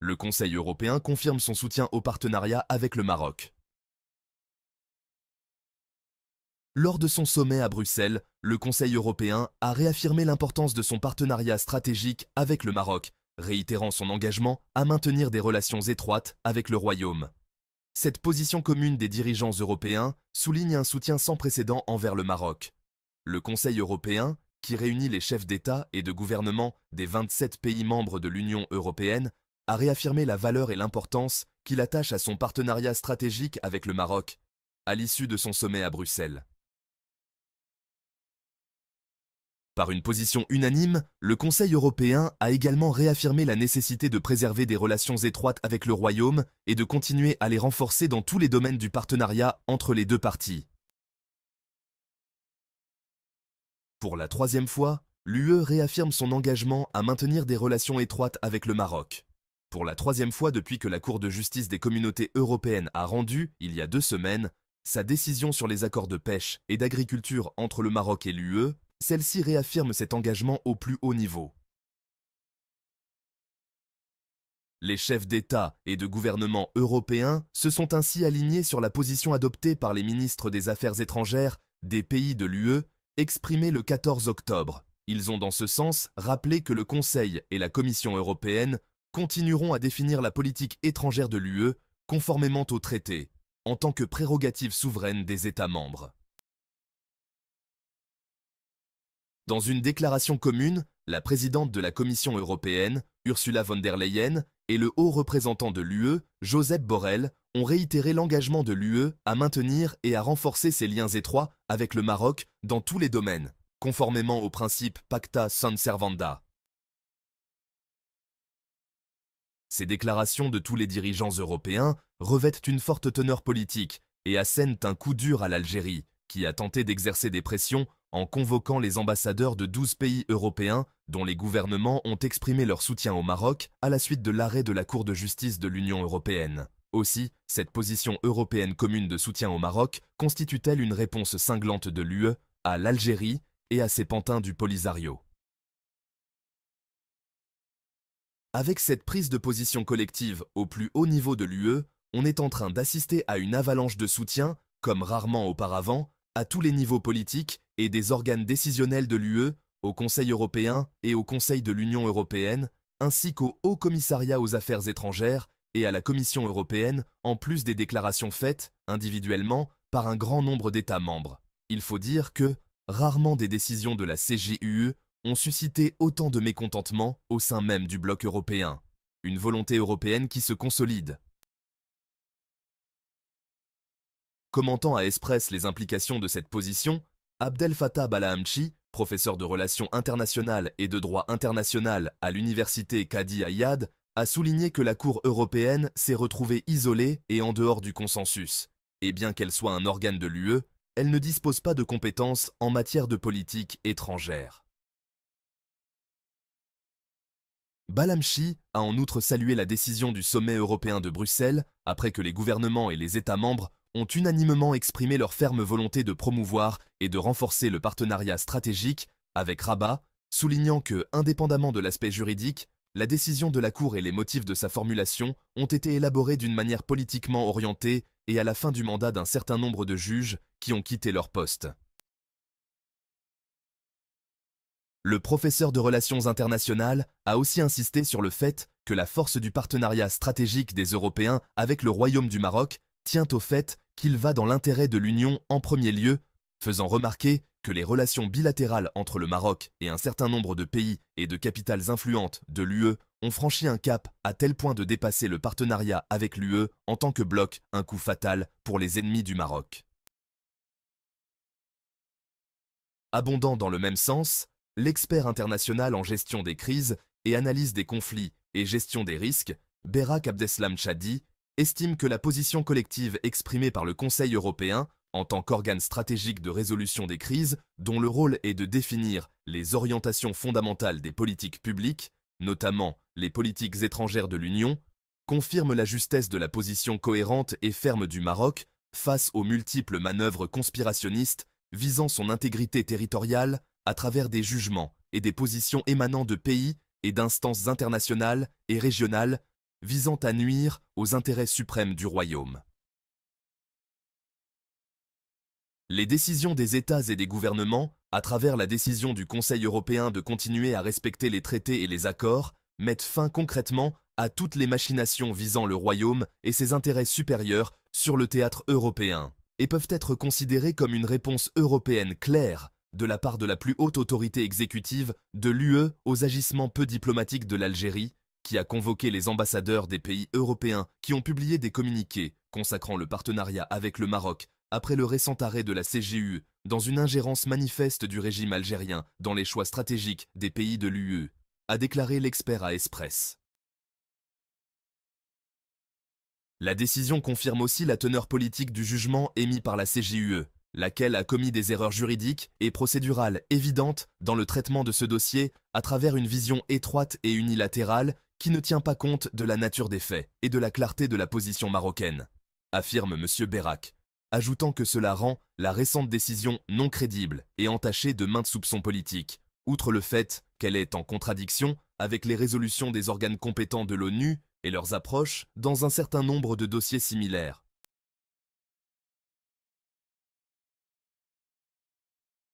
Le Conseil européen confirme son soutien au partenariat avec le Maroc. Lors de son sommet à Bruxelles, le Conseil européen a réaffirmé l'importance de son partenariat stratégique avec le Maroc, réitérant son engagement à maintenir des relations étroites avec le Royaume. Cette position commune des dirigeants européens souligne un soutien sans précédent envers le Maroc. Le Conseil européen, qui réunit les chefs d'État et de gouvernement des 27 pays membres de l'Union européenne, a réaffirmé la valeur et l'importance qu'il attache à son partenariat stratégique avec le Maroc, à l'issue de son sommet à Bruxelles. Par une position unanime, le Conseil européen a également réaffirmé la nécessité de préserver des relations étroites avec le Royaume et de continuer à les renforcer dans tous les domaines du partenariat entre les deux parties. Pour la troisième fois, l'UE réaffirme son engagement à maintenir des relations étroites avec le Maroc. Pour la troisième fois depuis que la Cour de justice des communautés européennes a rendu, il y a 2 semaines, sa décision sur les accords de pêche et d'agriculture entre le Maroc et l'UE, celle-ci réaffirme cet engagement au plus haut niveau. Les chefs d'État et de gouvernement européens se sont ainsi alignés sur la position adoptée par les ministres des Affaires étrangères des pays de l'UE, exprimée le 14 octobre. Ils ont dans ce sens rappelé que le Conseil et la Commission européenne continueront à définir la politique étrangère de l'UE conformément au traité, en tant que prérogative souveraine des États membres. Dans une déclaration commune, la présidente de la Commission européenne, Ursula von der Leyen, et le haut représentant de l'UE, Josep Borrell, ont réitéré l'engagement de l'UE à maintenir et à renforcer ses liens étroits avec le Maroc dans tous les domaines, conformément au principe Pacta sunt servanda. Ces déclarations de tous les dirigeants européens revêtent une forte teneur politique et assènent un coup dur à l'Algérie, qui a tenté d'exercer des pressions en convoquant les ambassadeurs de 12 pays européens dont les gouvernements ont exprimé leur soutien au Maroc à la suite de l'arrêt de la Cour de justice de l'Union européenne. Aussi, cette position européenne commune de soutien au Maroc constitue-t-elle une réponse cinglante de l'UE à l'Algérie et à ses pantins du Polisario. Avec cette prise de position collective au plus haut niveau de l'UE, on est en train d'assister à une avalanche de soutien, comme rarement auparavant, à tous les niveaux politiques et des organes décisionnels de l'UE, au Conseil européen et au Conseil de l'Union européenne, ainsi qu'au Haut Commissariat aux Affaires étrangères et à la Commission européenne, en plus des déclarations faites, individuellement, par un grand nombre d'États membres. Il faut dire que, rarement des décisions de la CJUE ont suscité autant de mécontentement au sein même du bloc européen. Une volonté européenne qui se consolide. Commentant à Express les implications de cette position, Abdel Fattah Balaamchi, professeur de relations internationales et de droit international à l'université Qadi Ayad, a souligné que la Cour européenne s'est retrouvée isolée et en dehors du consensus. Et bien qu'elle soit un organe de l'UE, elle ne dispose pas de compétences en matière de politique étrangère. Balaamchi a en outre salué la décision du sommet européen de Bruxelles, après que les gouvernements et les États membres ont unanimement exprimé leur ferme volonté de promouvoir et de renforcer le partenariat stratégique avec Rabat, soulignant que, indépendamment de l'aspect juridique, la décision de la Cour et les motifs de sa formulation ont été élaborés d'une manière politiquement orientée et à la fin du mandat d'un certain nombre de juges qui ont quitté leur poste. Le professeur de relations internationales a aussi insisté sur le fait que la force du partenariat stratégique des Européens avec le Royaume du Maroc tient au fait qu'il va dans l'intérêt de l'Union en premier lieu, faisant remarquer que les relations bilatérales entre le Maroc et un certain nombre de pays et de capitales influentes de l'UE ont franchi un cap à tel point de dépasser le partenariat avec l'UE en tant que bloc, un coup fatal pour les ennemis du Maroc. Abondant dans le même sens, l'expert international en gestion des crises et analyse des conflits et gestion des risques, Berak Abdeslam Chadi, estime que la position collective exprimée par le Conseil européen, en tant qu'organe stratégique de résolution des crises, dont le rôle est de définir les orientations fondamentales des politiques publiques, notamment les politiques étrangères de l'Union, confirme la justesse de la position cohérente et ferme du Maroc face aux multiples manœuvres conspirationnistes visant son intégrité territoriale à travers des jugements et des positions émanant de pays et d'instances internationales et régionales visant à nuire aux intérêts suprêmes du royaume. Les décisions des États et des gouvernements, à travers la décision du Conseil européen de continuer à respecter les traités et les accords, mettent fin concrètement à toutes les machinations visant le royaume et ses intérêts supérieurs sur le théâtre européen, et peuvent être considérées comme une réponse européenne claire de la part de la plus haute autorité exécutive de l'UE aux agissements peu diplomatiques de l'Algérie, qui a convoqué les ambassadeurs des pays européens qui ont publié des communiqués consacrant le partenariat avec le Maroc après le récent arrêt de la CGUE dans une ingérence manifeste du régime algérien dans les choix stratégiques des pays de l'UE, a déclaré l'expert à Express. La décision confirme aussi la teneur politique du jugement émis par la CJUE, laquelle a commis des erreurs juridiques et procédurales évidentes dans le traitement de ce dossier à travers une vision étroite et unilatérale qui ne tient pas compte de la nature des faits et de la clarté de la position marocaine, affirme M. Bérac, ajoutant que cela rend la récente décision non crédible et entachée de maintes soupçons politiques, outre le fait qu'elle est en contradiction avec les résolutions des organes compétents de l'ONU et leurs approches dans un certain nombre de dossiers similaires.